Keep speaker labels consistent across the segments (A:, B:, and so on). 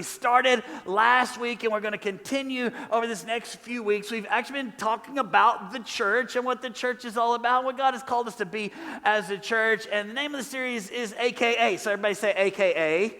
A: started last week and we're going to continue over this next few weeks. We've actually been talking about the church and what the church is all about, what God has called us to be as a church. And the name of the series is AKA. So everybody say AKA.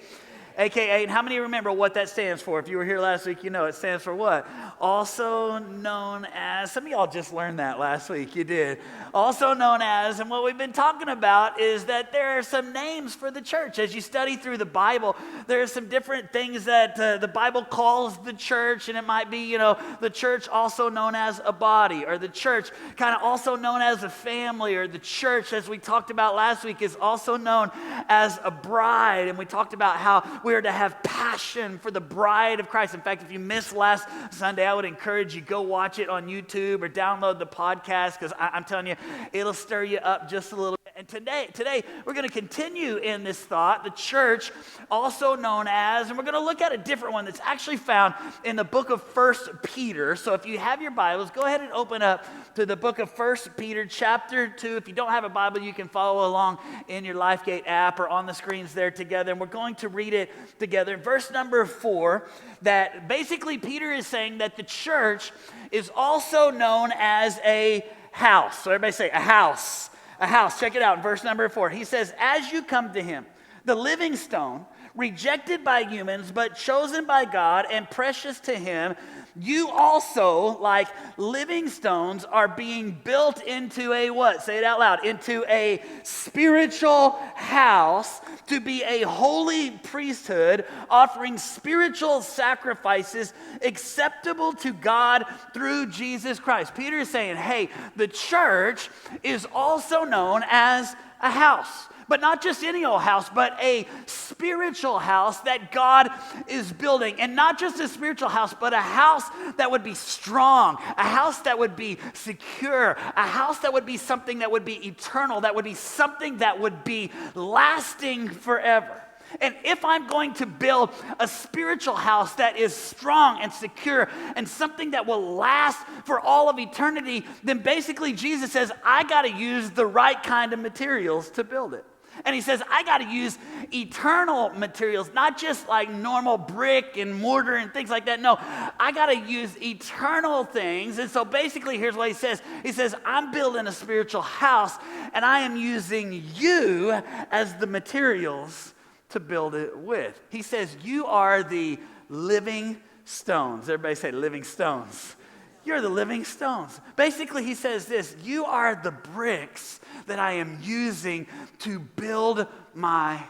A: AKA, and how many remember what that stands for? If you were here last week, you know it stands for what? Also known as, some of y'all just learned that last week, you did. Also known as, and what we've been talking about is that there are some names for the church. As you study through the Bible, there are some different things that the Bible calls the church, and it might be, the church also known as a body, or the church kind of also known as a family, or the church, as we talked about last week, is also known as a bride, and we talked about how we are to have passion for the bride of Christ. In fact, if you missed last Sunday, I would encourage you, go watch it on YouTube or download the podcast, because I'm telling you, it'll stir you up just a little bit. And today we're going to continue in this thought, the church, also known as, and we're going to look at a different one that's actually found in the book of 1 Peter. So if you have your Bibles, go ahead and open up to the book of 1 Peter chapter 2. If you don't have a Bible, you can follow along in your LifeGate app or on the screens there together. And we're going to read it together. Verse number 4, that basically Peter is saying that the church is also known as a house. So everybody say a house. A house. Check it out in verse number 4. He says, as you come to him, the living stone, rejected by humans, but chosen by God and precious to him, you also, like living stones, are being built into a what? Say it out loud. Into a spiritual house to be a holy priesthood, offering spiritual sacrifices acceptable to God through Jesus Christ. Peter is saying, hey, the church is also known as a house. But not just any old house, but a spiritual house that God is building. And not just a spiritual house, but a house that would be strong, a house that would be secure, a house that would be something that would be eternal, that would be something that would be lasting forever. And if I'm going to build a spiritual house that is strong and secure and something that will last for all of eternity, then basically Jesus says, I got to use the right kind of materials to build it. And he says, I got to use eternal materials, not just like normal brick and mortar and things like that. No, I got to use eternal things. And so basically, here's what he says. He says, I'm building a spiritual house, and I am using you as the materials to build it with. He says, you are the living stones. Everybody say living stones. You're the living stones. Basically, he says this, you are the bricks that I am using to build my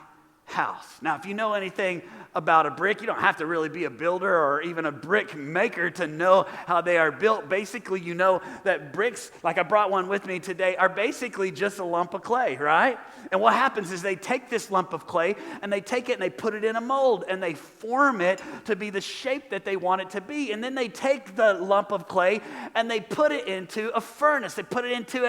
A: house. Now, if you know anything about a brick, you don't have to really be a builder or even a brick maker to know how they are built. Basically, you know that bricks, like I brought one with me today, are basically just a lump of clay, right? And what happens is they take this lump of clay and they take it and they put it in a mold and they form it to be the shape that they want it to be. And then they take the lump of clay and they put it into a furnace. They put it into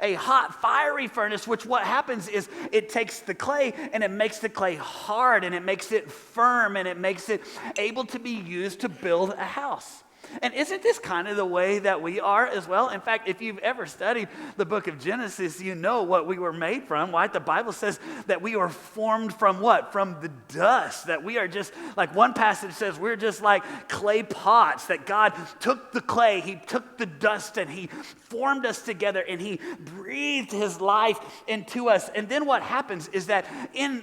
A: a hot, fiery furnace, which what happens is it takes the clay and it makes the clay hard and it makes it firm and it makes it able to be used to build a house. And isn't this kind of the way that we are as well? In fact, if you've ever studied the book of Genesis, you know what we were made from, right? The Bible says that we were formed from what? From the dust. That we are just, like one passage says, we're just like clay pots. That God took the clay, he took the dust, and he formed us together, and he breathed his life into us. And then what happens is that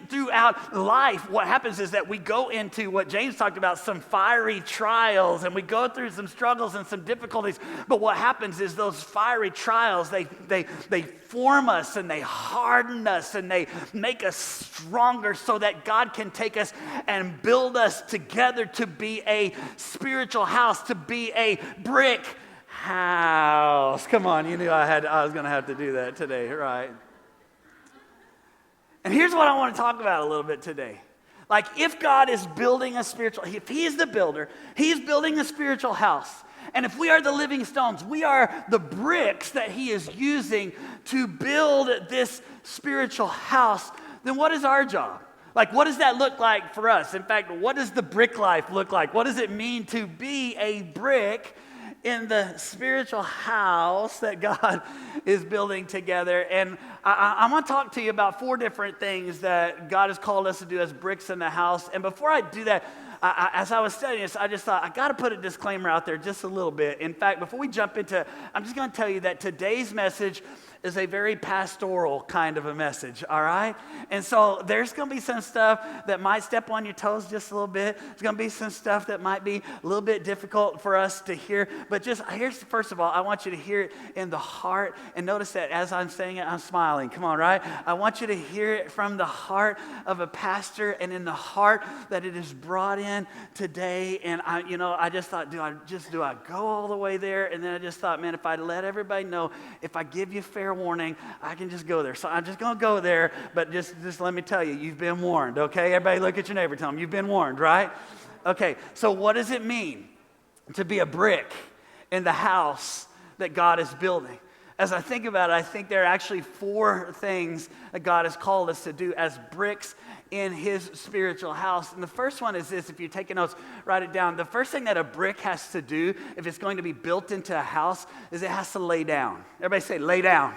A: throughout life, what happens is that we go into what James talked about, some fiery trials, and we go through some struggles and some difficulties. But what happens is those fiery trials, they form us and they harden us and they make us stronger so that God can take us and build us together to be a spiritual house, to be a brick house. Come on, you knew I was going to have to do that today, right? And here's what I want to talk about a little bit today. Like, if God is building a spiritual, if he is the builder, he's building a spiritual house. And if we are the living stones, we are the bricks that he is using to build this spiritual house, then what is our job? Like, what does that look like for us? In fact, what does the brick life look like? What does it mean to be a brick in the spiritual house that God is building together. And I want to talk to you about 4 different things that God has called us to do as bricks in the house. And before I do that, as I was studying this, I just thought, I got to put a disclaimer out there just a little bit. In fact, before we jump into, I'm just going to tell you that today's message is a very pastoral kind of a message, all right? And so there's going to be some stuff that might step on your toes just a little bit. There's going to be some stuff that might be a little bit difficult for us to hear. But just here's, first of all, I want you to hear it in the heart. And notice that as I'm saying it, I'm smiling. Come on, right? I want you to hear it from the heart of a pastor and in the heart that it is brought in today. And I just thought, do I go all the way there? And then I just thought, man, if I let everybody know, if I give you fair warning, I can just go there. So I'm just going to go there, but just let me tell you, you've been warned, okay? Everybody look at your neighbor, tell them you've been warned, right? Okay, so what does it mean to be a brick in the house that God is building? As I think about it, I think there are actually 4 things that God has called us to do as bricks in his spiritual house. And the first one is this. If you're taking notes, write it down. The first thing that a brick has to do if it's going to be built into a house is it has to lay down. Everybody say, lay down.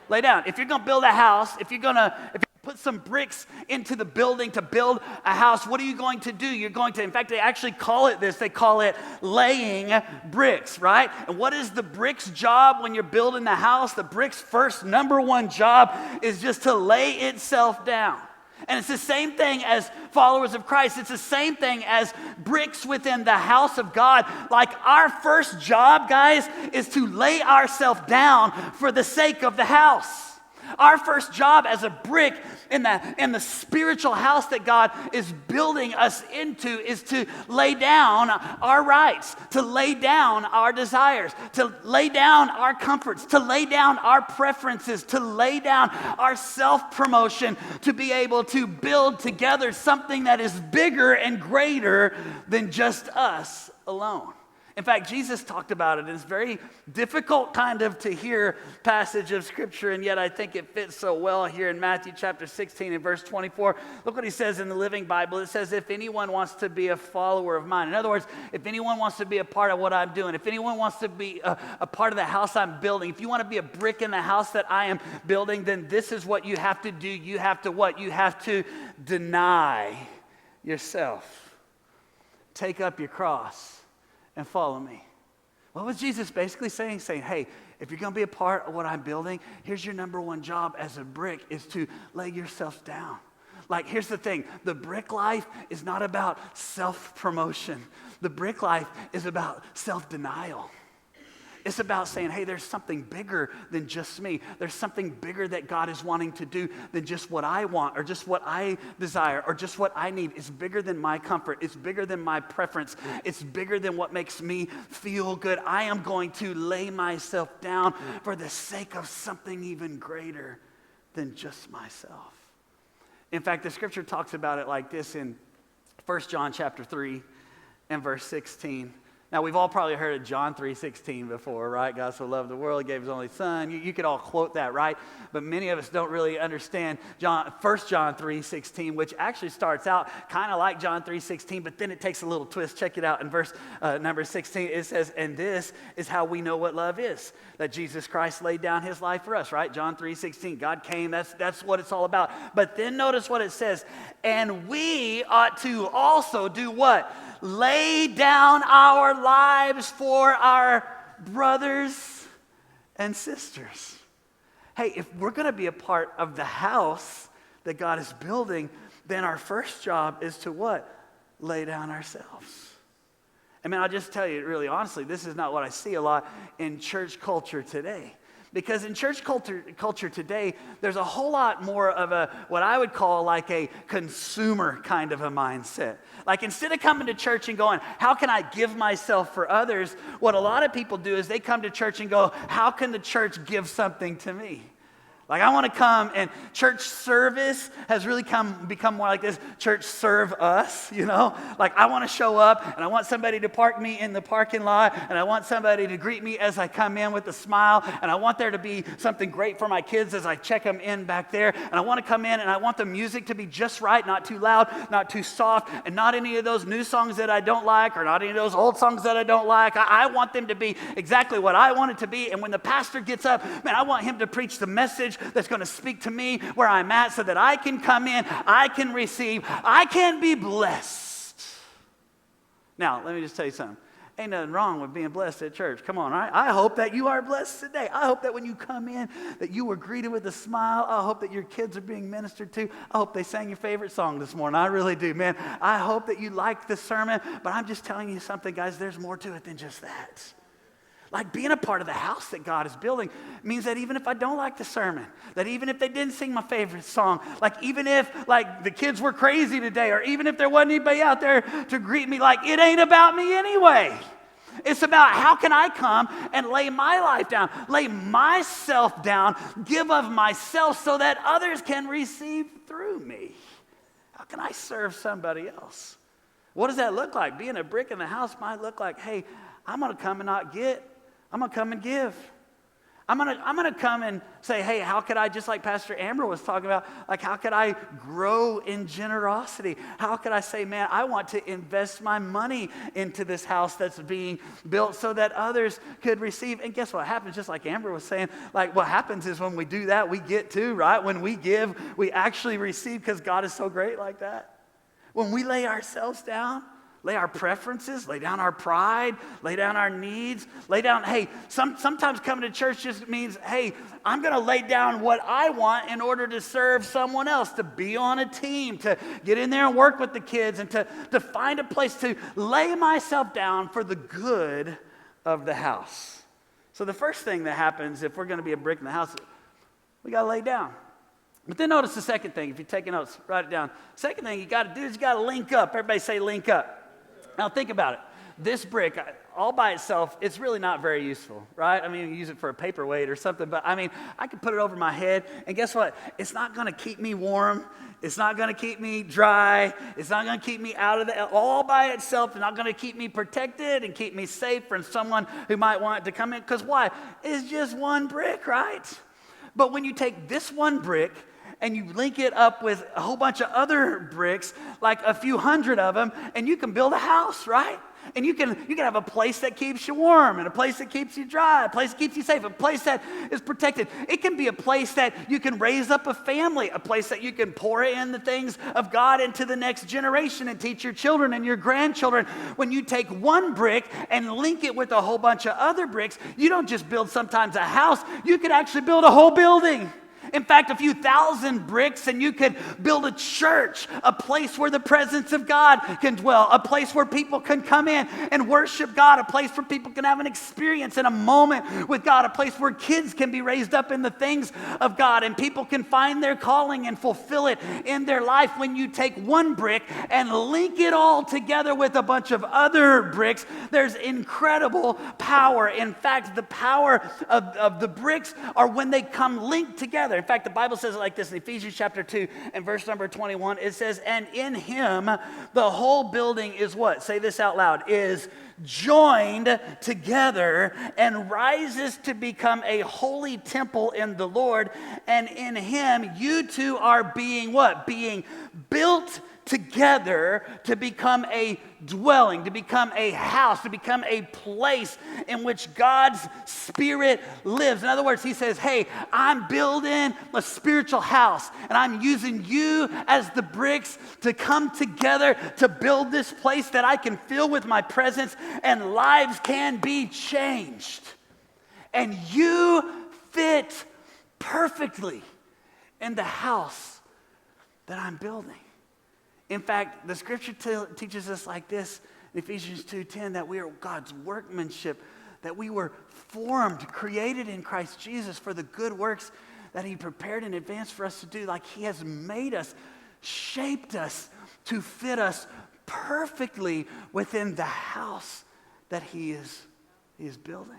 A: Lay down. If you're going to build a house, if you put some bricks into the building to build a house, what are you going to do? You're going to, in fact, they actually call it this. They call it laying bricks, right? And what is the brick's job when you're building the house? The brick's first number 1 job is just to lay itself down. And it's the same thing as followers of Christ. It's the same thing as bricks within the house of God. Like our first job, guys, is to lay ourselves down for the sake of the house. Our first job as a brick in the spiritual house that God is building us into is to lay down our rights, to lay down our desires, to lay down our comforts, to lay down our preferences, to lay down our self-promotion, to be able to build together something that is bigger and greater than just us alone. In fact, Jesus talked about it. It's very difficult kind of to hear passage of Scripture, and yet I think it fits so well here in Matthew chapter 16 and verse 24. Look what he says in the Living Bible. It says, if anyone wants to be a follower of mine. In other words, if anyone wants to be a part of what I'm doing, if anyone wants to be a part of the house I'm building, if you want to be a brick in the house that I am building, then this is what you have to do. You have to what? You have to deny yourself. Take up your cross and follow me. What was Jesus basically saying? Saying, hey, if you're going to be a part of what I'm building, here's your number 1 job as a brick is to lay yourself down. Like, here's the thing. The brick life is not about self-promotion. The brick life is about self-denial. It's about saying, hey, there's something bigger than just me. There's something bigger that God is wanting to do than just what I want or just what I desire or just what I need. It's bigger than my comfort. It's bigger than my preference. It's bigger than what makes me feel good. I am going to lay myself down for the sake of something even greater than just myself. In fact, the Scripture talks about it like this in 1 John chapter 3 and verse 16. Now, we've all probably heard of John 3:16 before, right? God so loved the world, he gave his only son. You could all quote that, right? But many of us don't really understand 1 John 3:16, which actually starts out kind of like John 3:16, but then it takes a little twist. Check it out in verse number 16. It says, and this is how we know what love is, that Jesus Christ laid down his life for us, right? John 3:16, God came, that's what it's all about. But then notice what it says, and we ought to also do what? Lay down our lives for our brothers and sisters. Hey, if we're going to be a part of the house that God is building, then our first job is to what? Lay down ourselves. I mean, I'll just tell you really honestly, this is not what I see a lot in church culture today. Because in church culture today, there's a whole lot more of what I would call like a consumer kind of a mindset. Like instead of coming to church and going, how can I give myself for others? What a lot of people do is they come to church and go, how can the church give something to me? Like I want to come, and church service has really become more like this. Church serve us, you know? Like I want to show up, and I want somebody to park me in the parking lot, and I want somebody to greet me as I come in with a smile, and I want there to be something great for my kids as I check them in back there, and I want to come in, and I want the music to be just right, not too loud, not too soft, and not any of those new songs that I don't like, or not any of those old songs that I don't like. I want them to be exactly what I want it to be, and when the pastor gets up, man, I want him to preach the message that's going to speak to me where I'm at so that I can come in, I can receive, I can be blessed. Now, let me just tell you something. Ain't nothing wrong with being blessed at church. Come on, right? I hope that you are blessed today. I hope that when you come in, that you were greeted with a smile. I hope that your kids are being ministered to. I hope they sang your favorite song this morning. I really do, man. I hope that you liked the sermon, but I'm just telling you something, guys, there's more to it than just that. Like being a part of the house that God is building means that even if I don't like the sermon, that even if they didn't sing my favorite song, like even if like the kids were crazy today, or even if there wasn't anybody out there to greet me, like it ain't about me anyway. It's about how can I come and lay my life down, lay myself down, give of myself so that others can receive through me. How can I serve somebody else? What does that look like? Being a brick in the house might look like, hey, I'm going to come and not get. I'm going to come and give. I'm going to come and say, hey, how could I, just like Pastor Amber was talking about, like how could I grow in generosity? How could I say, man, I want to invest my money into this house that's being built so that others could receive. And guess what happens? Just like Amber was saying, like what happens is when we do that, we get too, right? When we give, we actually receive because God is so great like that. When we lay ourselves down, lay our preferences, lay down our pride, lay down our needs, lay down, hey, sometimes coming to church just means, hey, I'm going to lay down what I want in order to serve someone else, to be on a team, to get in there and work with the kids, and to find a place to lay myself down for the good of the house. So the first thing that happens if we're going to be a brick in the house, we got to lay down. But then notice the second thing. If you're taking notes, write it down. Second thing you got to do is you got to link up. Everybody say link up. Now think about it. This brick, all by itself, it's really not very useful, right? I mean, you use it for a paperweight or something, but I mean, I could put it over my head, and guess what? It's not going to keep me warm. It's not going to keep me dry. It's not going to keep me out of the, all by itself. It's not going to keep me protected and keep me safe from someone who might want to come in. Because why? It's just one brick, right? But when you take this one brick and you link it up with a whole bunch of other bricks, like a few hundred of them, and you can build a house, right? And you can have a place that keeps you warm, and a place that keeps you dry, a place that keeps you safe, a place that is protected. It can be a place that you can raise up a family, a place that you can pour in the things of God into the next generation and teach your children and your grandchildren. When you take one brick and link it with a whole bunch of other bricks, you don't just build sometimes a house, you could actually build a whole building. In fact, a few thousand bricks, and you could build a church, a place where the presence of God can dwell, a place where people can come in and worship God, a place where people can have an experience and a moment with God, a place where kids can be raised up in the things of God, and people can find their calling and fulfill it in their life. When you take one brick and link it all together with a bunch of other bricks, there's incredible power. In fact, the power of the bricks are when they come linked together. In fact, the Bible says it like this in Ephesians chapter 2 and verse number 21. It says, and in him the whole building is what? Say this out loud. Is joined together and rises to become a holy temple in the Lord. And in him you two are being what? Being built together to become a dwelling, to become a house, to become a place in which God's Spirit lives. In other words, he says, hey, I'm building a spiritual house, and I'm using you as the bricks to come together to build this place that I can fill with my presence, and lives can be changed. And you fit perfectly in the house that I'm building. In fact, the scripture teaches us like this in Ephesians 2:10, that we are God's workmanship, that we were formed, created in Christ Jesus for the good works that he prepared in advance for us to do. Like he has made us, shaped us to fit us perfectly within the house that he is building.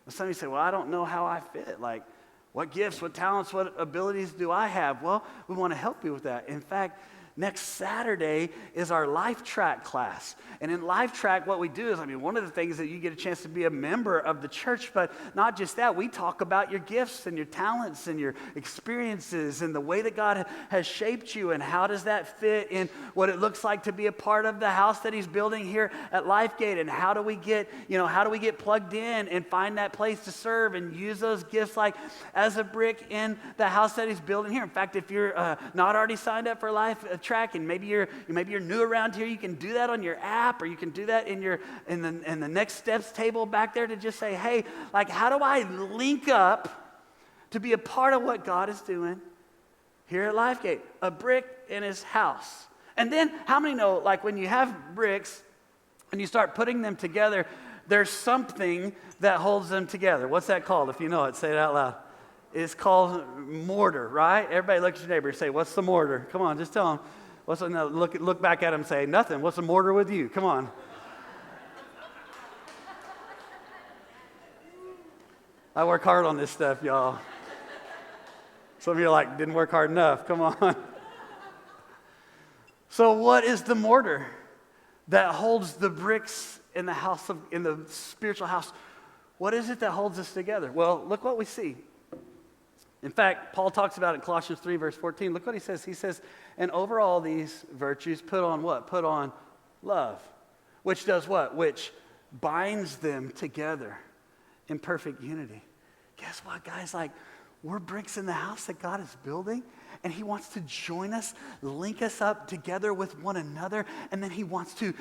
A: Some of you say, well, I don't know how I fit. Like, What gifts, what talents, what abilities do I have? Well, we want to help you with that. In fact, next Saturday is our Life Track class. And in Life Track, what we do is, one of the things that you get a chance to be a member of the church, but not just that, we talk about your gifts and your talents and your experiences and the way that God has shaped you and how does that fit in what it looks like to be a part of the house that he's building here at LifeGate, and how do we get plugged in and find that place to serve and use those gifts like as a brick in the house that he's building here. In fact, if you're not already signed up for Life Track, and maybe you're new around here, you can do that on your app, or you can do that in the next steps table back there to just say, hey, like, how do I link up to be a part of what God is doing here at LifeGate? A brick in his house. And then how many know, like, when you have bricks and you start putting them together, there's something that holds them together. What's that called? If you know it, say it out loud. It's called mortar, right? Everybody look at your neighbor and say, what's the mortar? Come on, just tell them. No, look back at him and say, nothing. What's the mortar with you? Come on. I work hard on this stuff, y'all. Some of you are like, didn't work hard enough. Come on. So what is the mortar that holds the bricks in the spiritual house? What is it that holds us together? Well, look what we see. In fact, Paul talks about it in Colossians 3, verse 14. Look what he says. He says, and over all these virtues, put on what? Put on love. Which does what? Which binds them together in perfect unity. Guess what, guys? Like, we're bricks in the house that God is building, and he wants to join us, link us up together with one another, and then he wants to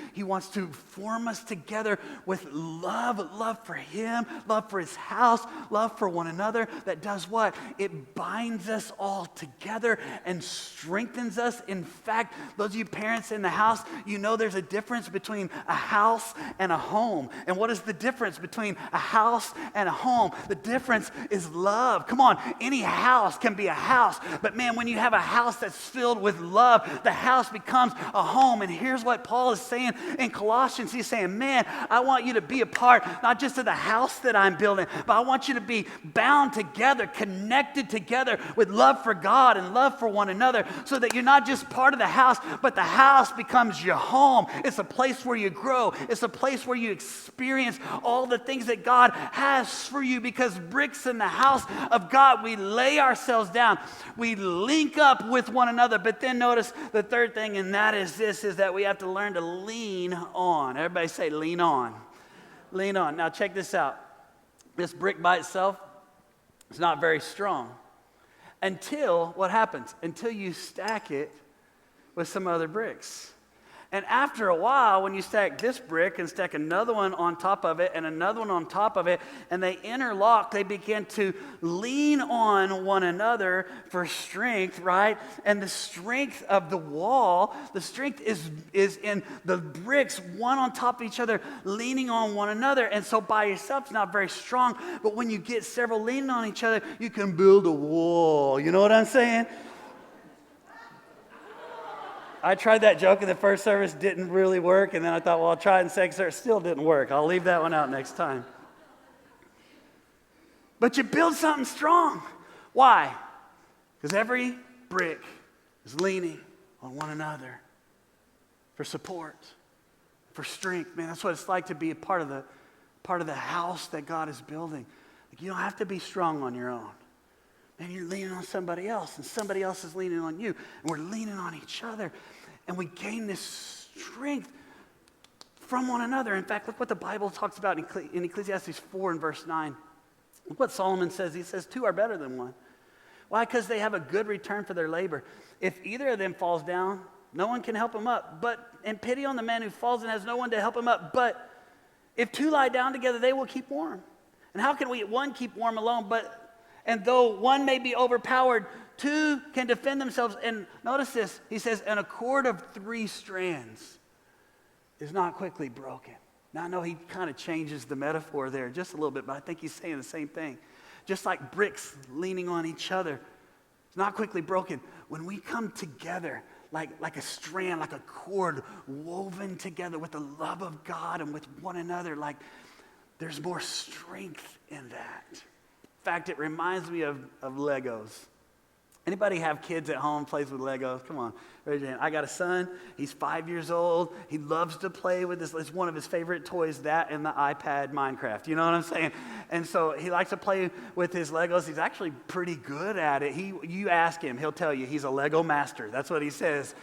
A: form us together with love for him, love for his house, love for one another. That does what? It binds us all together and strengthens us. In fact, those of you parents in the house, you know there's a difference between a house and a home. And what is the difference between a house and a home? The difference is love. Come on, any house can be a house, but man, when you have a house that's filled with love, the house becomes a home. And here's what Paul is saying in Colossians. He's saying, man, I want you to be a part, not just of the house that I'm building, but I want you to be bound together, connected together with love for God and love for one another, so that you're not just part of the house, but the house becomes your home. It's a place where you grow. It's a place where you experience all the things that God has for you, because bricks in the house of God, we lay ourselves down. We link up with one another. But then notice the third thing, and that is this, is that we have to learn to lean on. Everybody say lean on. Lean on. Now check this out. This brick by itself is not very strong until what happens? Until you stack it with some other bricks. And after a while, when you stack this brick and stack another one on top of it and another one on top of it, and they interlock, they begin to lean on one another for strength, right? And the strength of the wall, the strength is in the bricks, one on top of each other, leaning on one another. And so by yourself, it's not very strong. But when you get several leaning on each other, you can build a wall. You know what I'm saying? I tried that joke in the first service, didn't really work, and then I thought, well, I'll try it in second service, still didn't work. I'll leave that one out next time. But you build something strong. Why? Because every brick is leaning on one another for support, for strength. Man, that's what it's like to be a part of the house that God is building. Like, you don't have to be strong on your own. And you're leaning on somebody else, and somebody else is leaning on you, and we're leaning on each other, and we gain this strength from one another. In fact, look what the Bible talks about in Ecclesiastes 4 and verse 9. Look what Solomon says. He says, two are better than one. Why? Because they have a good return for their labor. If either of them falls down, no one can help him up. And pity on the man who falls and has no one to help him up. But if two lie down together, they will keep warm. And how can one keep warm alone? And though one may be overpowered, two can defend themselves. And notice this, he says, and a cord of 3 strands is not quickly broken. Now I know he kind of changes the metaphor there just a little bit, but I think he's saying the same thing. Just like bricks leaning on each other, it's not quickly broken. When we come together like a strand, like a cord woven together with the love of God and with one another, like there's more strength in that. fact, it reminds me of Legos. Anybody have kids at home, plays with Legos? Come on, raise your hand. I got a son. He's 5 years old. He loves to play with this. It's one of his favorite toys, that and the iPad Minecraft. You know what I'm saying? And so he likes to play with his Legos. He's actually pretty good at it. You ask him, he'll tell you he's a Lego master. That's what he says.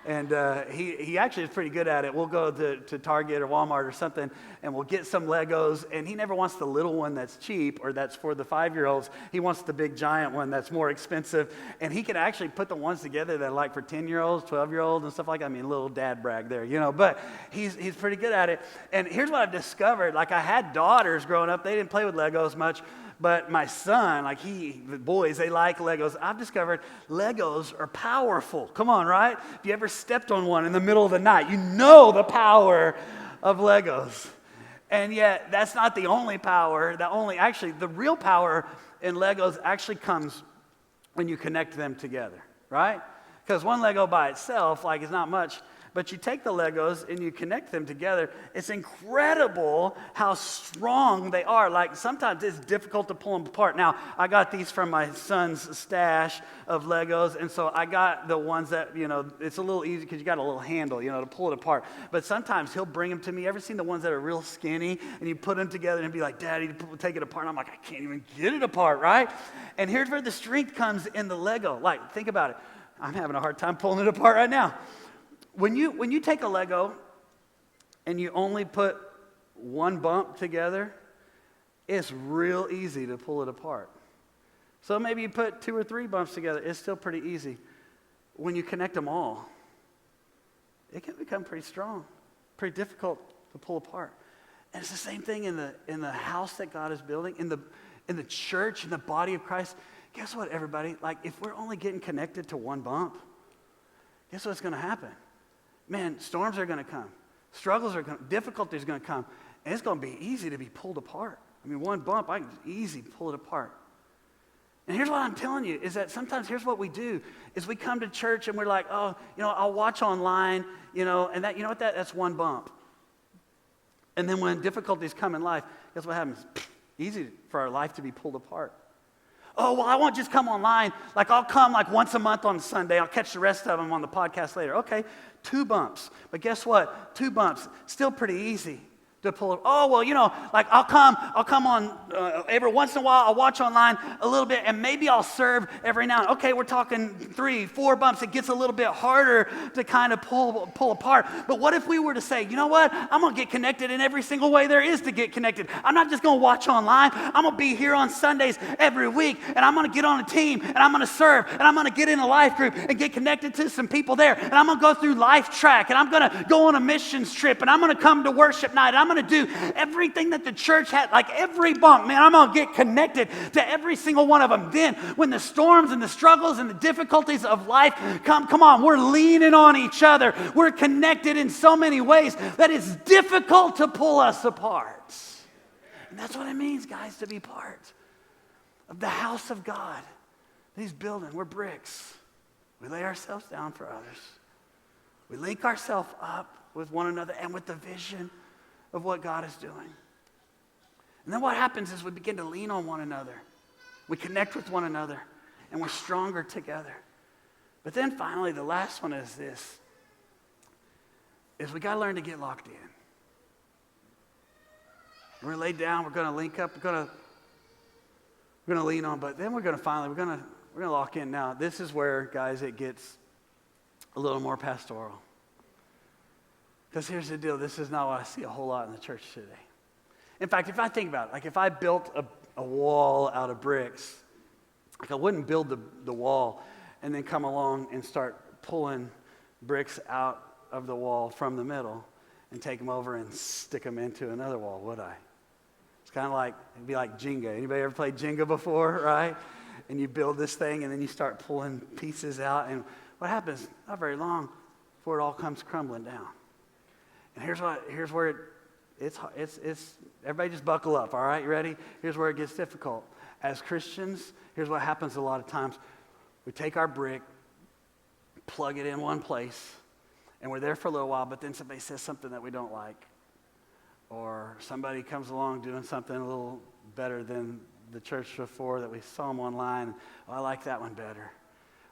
A: And he actually is pretty good at it. We'll go to Target or Walmart or something, and we'll get some Legos. And he never wants the little one that's cheap or that's for the 5-year-olds. He wants the big giant one that's more expensive. And he can actually put the ones together that are like for 10-year-olds, 12-year-olds, and stuff like that. I mean, a little dad brag there, you know. But he's pretty good at it. And here's what I've discovered. Like, I had daughters growing up. They didn't play with Legos much. But my son, the boys, they like Legos. I've discovered Legos are powerful. Come on, right? If you ever stepped on one in the middle of the night, you know the power of Legos. And yet, that's not the only power. The real power in Legos actually comes when you connect them together, right? Because one Lego by itself, is not much. But you take the Legos and you connect them together. It's incredible how strong they are. Sometimes it's difficult to pull them apart. Now, I got these from my son's stash of Legos. And so I got the ones that, it's a little easy because you got a little handle, to pull it apart. But sometimes he'll bring them to me. Ever seen the ones that are real skinny? And you put them together and be like, Daddy, take it apart. And I'm like, I can't even get it apart, right? And here's where the strength comes in the Lego. Think about it. I'm having a hard time pulling it apart right now. When you take a Lego and you only put one bump together, it's real easy to pull it apart. So maybe you put 2 or 3 bumps together, it's still pretty easy. When you connect them all, it can become pretty strong, pretty difficult to pull apart. And it's the same thing in the house that God is building, in the church, in the body of Christ. Guess what, everybody? If we're only getting connected to one bump, guess what's going to happen? Man, storms are going to come. Struggles are going to, difficulties are going to come. And it's going to be easy to be pulled apart. I mean, one bump, I can easy pull it apart. And here's what I'm telling you, is that sometimes here's what we do, is we come to church and we're like, I'll watch online, and that's one bump. And then when difficulties come in life, guess what happens? Easy for our life to be pulled apart. Oh, well, I won't just come online. I'll come once a month on Sunday. I'll catch the rest of them on the podcast later. Okay, 2 bumps. But guess what? 2 bumps, still pretty easy to pull it. Oh, well, I'll come on every once in a while. I'll watch online a little bit, and maybe I'll serve every now and then. Okay, we're talking 3, 4 bumps. It gets a little bit harder to kind of pull apart. But what if we were to say, you know what? I'm going to get connected in every single way there is to get connected. I'm not just going to watch online. I'm going to be here on Sundays every week, and I'm going to get on a team, and I'm going to serve, and I'm going to get in a life group and get connected to some people there, and I'm going to go through Life Track, and I'm going to go on a missions trip, and I'm going to come to worship night, and I'm going to do everything that the church had, every bump, man, I'm going to get connected to every single one of them. Then when the storms and the struggles and the difficulties of life come on, we're leaning on each other. We're connected in so many ways that it's difficult to pull us apart. And that's what it means, guys, to be part of the house of God. He's building, we're bricks. We lay ourselves down for others. We link ourselves up with one another and with the vision of what God is doing. And then what happens is we begin to lean on one another. We connect with one another, and we're stronger together. But then finally, the last one is this, is we got to learn to get locked in. We're going to lay down, we're going to link up, we're going to lean on, but then we're going to lock in. Now, this is where, guys, it gets a little more pastoral. Because here's the deal, this is not what I see a whole lot in the church today. In fact, if I think about it, if I built a wall out of bricks, I wouldn't build the wall and then come along and start pulling bricks out of the wall from the middle and take them over and stick them into another wall, would I? It's kind of it'd be like Jenga. Anybody ever played Jenga before, right? And you build this thing and then you start pulling pieces out, and what happens? Not very long before it all comes crumbling down. And here's where it's everybody just buckle up, all right? You ready? Here's where it gets difficult. As Christians, here's what happens a lot of times. We take our brick, plug it in one place, and we're there for a little while, but then somebody says something that we don't like. Or somebody comes along doing something a little better than the church before that we saw them online. Oh, I like that one better.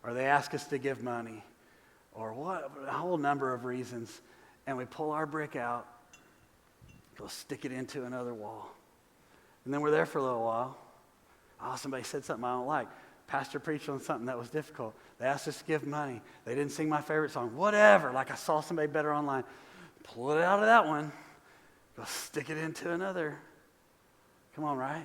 A: Or they ask us to give money. Or what, a whole number of reasons. And we pull our brick out, go stick it into another wall. And then we're there for a little while. Oh, somebody said something I don't like. Pastor preached on something that was difficult. They asked us to give money. They didn't sing my favorite song. Whatever. Like I saw somebody better online. Pull it out of that one. Go stick it into another. Come on, right?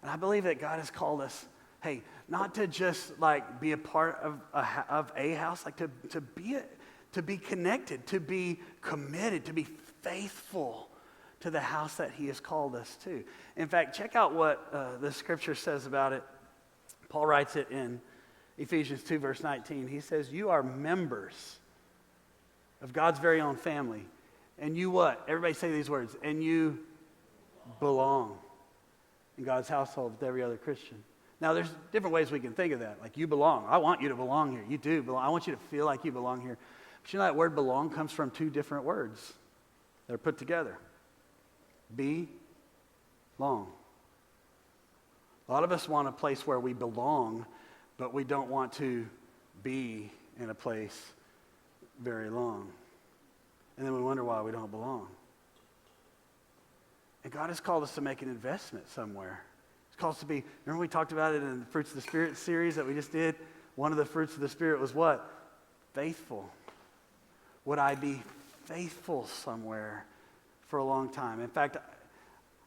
A: And I believe that God has called us, hey, not to just like be a part of a house, like to be connected, to be committed, to be faithful to the house that he has called us to. In fact, check out what the scripture says about it. Paul writes it in Ephesians 2, verse 19. He says, you are members of God's very own family. And you what? Everybody say these words. And you belong in God's household with every other Christian. Now, there's different ways we can think of that. Like, you belong. I want you to belong here. You do belong. I want you to feel like you belong here. But you know that word belong comes from two different words that are put together. Be, long. A lot of us want a place where we belong, but we don't want to be in a place very long. And then we wonder why we don't belong. And God has called us to make an investment somewhere. It's called us to be, remember we talked about it in the Fruits of the Spirit series that we just did? One of the fruits of the Spirit was what? Faithful. Would I be faithful somewhere for a long time? In fact,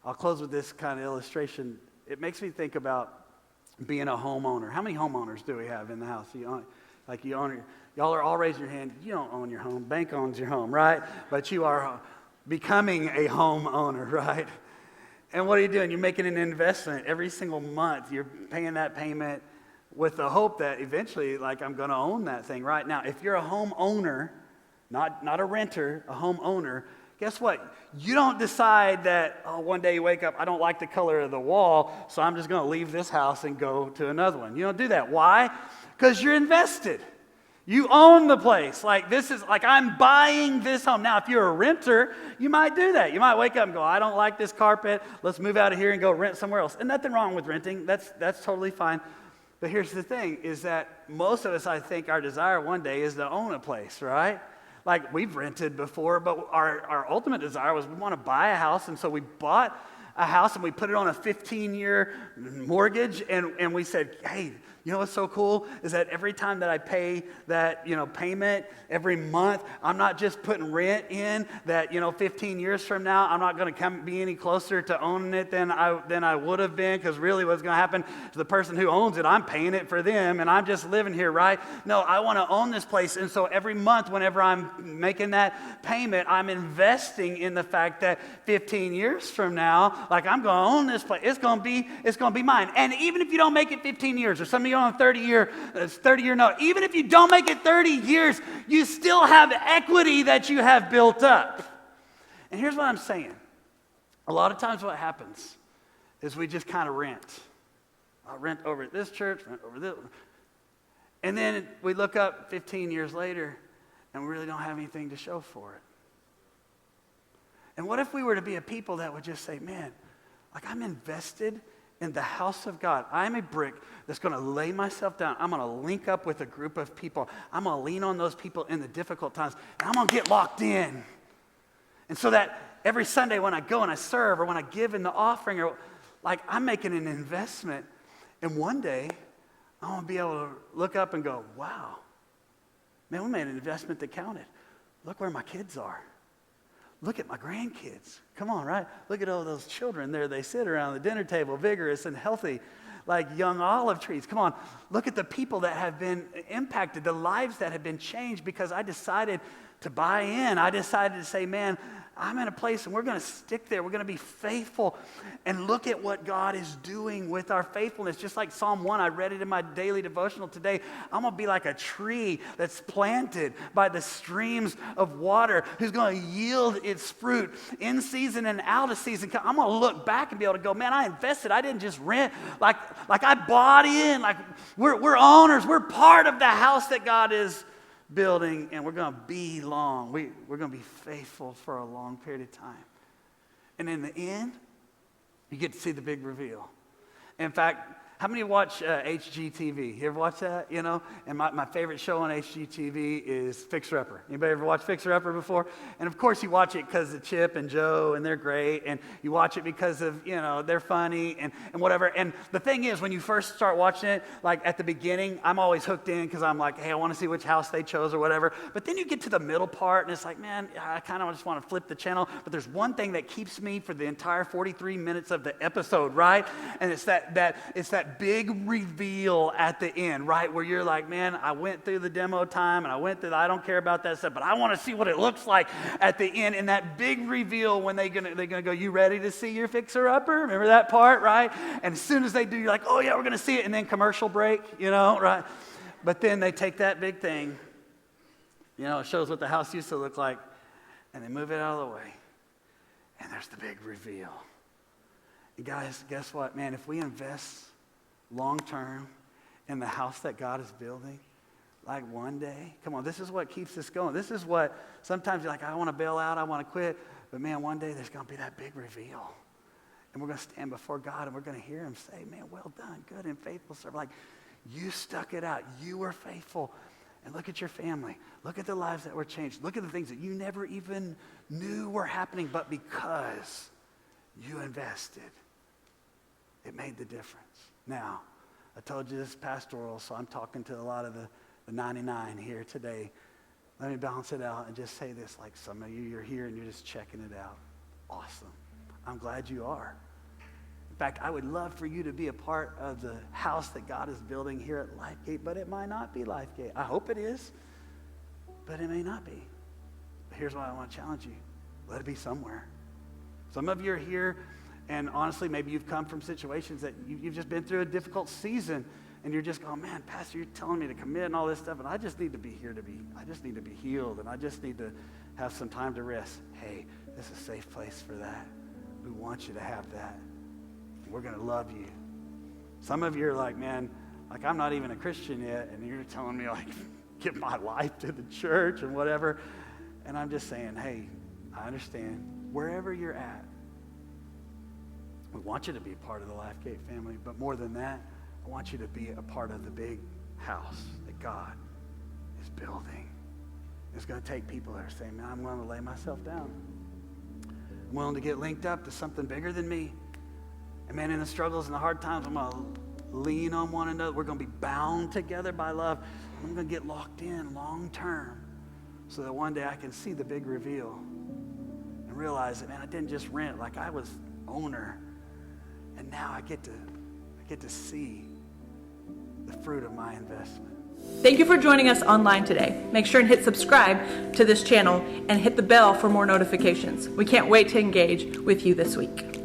A: I'll close with this kind of illustration. It makes me think about being a homeowner. How many homeowners do we have in the house? Y'all are all raising your hand. You don't own your home. Bank owns your home, right? But you are becoming a homeowner, right? And what are you doing? You're making an investment every single month. You're paying that payment with the hope that eventually, like, I'm going to own that thing, right? Now, if you're a homeowner, not a renter, a homeowner, guess what? You don't decide that, one day you wake up, I don't like the color of the wall, so I'm just going to leave this house and go to another one. You don't do that. Why? Because you're invested. You own the place. Like, this is, like, I'm buying this home. Now, if you're a renter, you might do that. You might wake up and go, I don't like this carpet. Let's move out of here and go rent somewhere else. And nothing wrong with renting. That's totally fine. But here's the thing, is that most of us, I think, our desire one day is to own a place, right? Like, we've rented before, but our ultimate desire was we want to buy a house, and so we bought a house and we put it on a 15-year mortgage, and we said, hey, you know what's so cool is that every time that I pay that, payment every month, I'm not just putting rent in that, 15 years from now, I'm not going to be any closer to owning it than I would have been, because really what's going to happen to the person who owns it, I'm paying it for them, and I'm just living here, right? No, I want to own this place, and so every month whenever I'm making that payment, I'm investing in the fact that 15 years from now, like, I'm going to own this place. It's going to be mine. And even if you don't make it 15 years, or some of you on a 30-year note, even if you don't make it 30 years, you still have equity that you have built up. And here's what I'm saying. A lot of times what happens is we just kind of rent. I'll rent over at this church, rent over this. And then we look up 15 years later, and we really don't have anything to show for it. And what if we were to be a people that would just say, man, like, I'm invested in the house of God. I'm a brick that's going to lay myself down. I'm going to link up with a group of people. I'm going to lean on those people in the difficult times. And I'm going to get locked in. And so that every Sunday when I go and I serve, or when I give in the offering, or like, I'm making an investment. And one day, I'm going to be able to look up and go, wow, man, we made an investment that counted. Look where my kids are. Look at my grandkids. Come on, right? Look at all those children there. They sit around the dinner table, vigorous and healthy, like young olive trees. Come on. Look at the people that have been impacted, the lives that have been changed because I decided to buy in. I decided to say, man, I'm in a place and we're going to stick there. We're going to be faithful. And look at what God is doing with our faithfulness. Just like Psalm 1, I read it in my daily devotional today. I'm going to be like a tree that's planted by the streams of water, who's going to yield its fruit in season and out of season. I'm going to look back and be able to go, man, I invested. I didn't just rent. Like I bought in. Like we're owners. We're part of the house that God is building, and we're going to be long. We're going to be faithful for a long period of time. And in the end, you get to see the big reveal. In fact, how many watch HGTV? You ever watch that? You know, and my favorite show on HGTV is Fixer Upper. Anybody ever watch Fixer Upper before? And of course, you watch it because of Chip and Joe, and they're great. And you watch it because of, you know, they're funny and whatever. And the thing is, when you first start watching it, like at the beginning, I'm always hooked in because I'm like, hey, I want to see which house they chose or whatever. But then you get to the middle part, and it's like, man, I kind of just want to flip the channel. But there's one thing that keeps me for the entire 43 minutes of the episode, right? And it's that big reveal at the end, right? Where you're like, man, I went through the demo time and I don't care about that stuff, but I want to see what it looks like at the end. And that big reveal when they're gonna go, you ready to see your fixer-upper? Remember that part, right? And as soon as they do, you're like, oh yeah, we're gonna see it. And then commercial break, you know, right? But then they take that big thing, you know, it shows what the house used to look like, and they move it out of the way. And there's the big reveal. And guys, guess what, man? If we invest long-term in the house that God is building, like one day, come on, this is what keeps us going. This is what, sometimes you're like, I want to bail out, I want to quit, but man, one day there's going to be that big reveal. And we're going to stand before God and we're going to hear him say, man, well done, good and faithful servant. Like, you stuck it out, you were faithful. And look at your family. Look at the lives that were changed. Look at the things that you never even knew were happening, but because you invested, it made the difference. Now, I told you this is pastoral, so I'm talking to a lot of the 99 here today. Let me balance it out and just say this, like some of you, you're here and you're just checking it out. Awesome. I'm glad you are. In fact, I would love for you to be a part of the house that God is building here at LifeGate, but it might not be LifeGate. I hope it is, but it may not be. But here's why I want to challenge you. Let it be somewhere. Some of you are here, and honestly, maybe you've come from situations that you've just been through a difficult season, and you're just going, man, Pastor, you're telling me to commit and all this stuff, and I just need to be here I just need to be healed, and I just need to have some time to rest. Hey, this is a safe place for that. We want you to have that. We're going to love you. Some of you are like, man, like I'm not even a Christian yet, and you're telling me like, give my life to the church and whatever. And I'm just saying, hey, I understand. Wherever you're at, we want you to be a part of the LifeGate family, but more than that, I want you to be a part of the big house that God is building. It's going to take people that are saying, man, I'm willing to lay myself down. I'm willing to get linked up to something bigger than me. And man, in the struggles and the hard times, I'm going to lean on one another. We're going to be bound together by love. I'm going to get locked in long term so that one day I can see the big reveal and realize that, man, I didn't just rent. Like I was owner. And now I get to see the fruit of my investment.
B: Thank you for joining us online today. Make sure and hit subscribe to this channel and hit the bell for more notifications. We can't wait to engage with you this week.